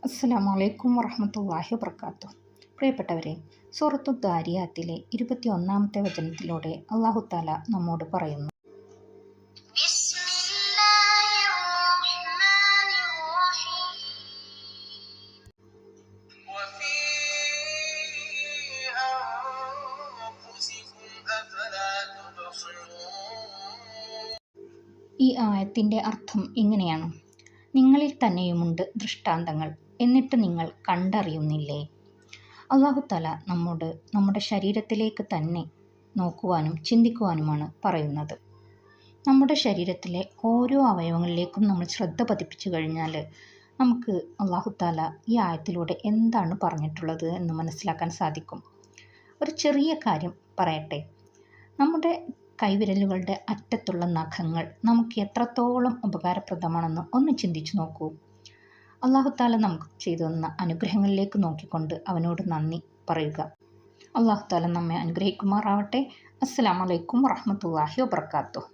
അസ്സലാമു അലൈക്കും വറഹ്മത്തുള്ളാഹി വബറകാതുഹു. പ്രിയപ്പെട്ടവരെ, സൂറത്തു ദാരിയാത്തിലെ 21-ാമത്തെ വചനത്തിലൂടെ അല്ലാഹു തആല നമ്മോട് പറയുന്നു: ഈ ആയത്തിൻ്റെ അർത്ഥം ഇങ്ങനെയാണ്: നിങ്ങളിൽ തന്നെയുമുണ്ട് ദൃഷ്ടാന്തങ്ങൾ, എന്നിട്ട് നിങ്ങൾ കണ്ടറിയുന്നില്ലേ? അല്ലാഹു തആല നമ്മോട് നമ്മുടെ ശരീരത്തിലേക്ക് തന്നെ നോക്കുവാനും ചിന്തിക്കുവാനുമാണ് പറയുന്നത്. നമ്മുടെ ശരീരത്തിലെ ഓരോ അവയവങ്ങളിലേക്കും നമ്മൾ ശ്രദ്ധ പതിപ്പിച്ചു കഴിഞ്ഞാൽ നമുക്ക് അല്ലാഹു തആല ഈ ആയത്തിലൂടെ എന്താണ് പറഞ്ഞിട്ടുള്ളത് എന്ന് മനസ്സിലാക്കാൻ സാധിക്കും. ഒരു ചെറിയ കാര്യം പറയട്ടെ. നമ്മുടെ കൈവിരലുകളുടെ അറ്റത്തുള്ള നഖങ്ങൾ നമുക്ക് എത്രത്തോളം ഉപകാരപ്രദമാണെന്ന് ഒന്ന് ചിന്തിച്ചു നോക്കൂ. അല്ലാഹു തആല നമുക്ക് ചെയ്തു തന്ന അനുഗ്രഹങ്ങളിലേക്ക് നോക്കിക്കൊണ്ട് അവനോട് നന്ദി പറയുക. അല്ലാഹു തആല നമ്മെ അനുഗ്രഹിക്കുമാറാവട്ടെ. അസ്സലാമു അലൈക്കും വറഹ്മത്തുള്ളാഹി വബറകാതുഹു.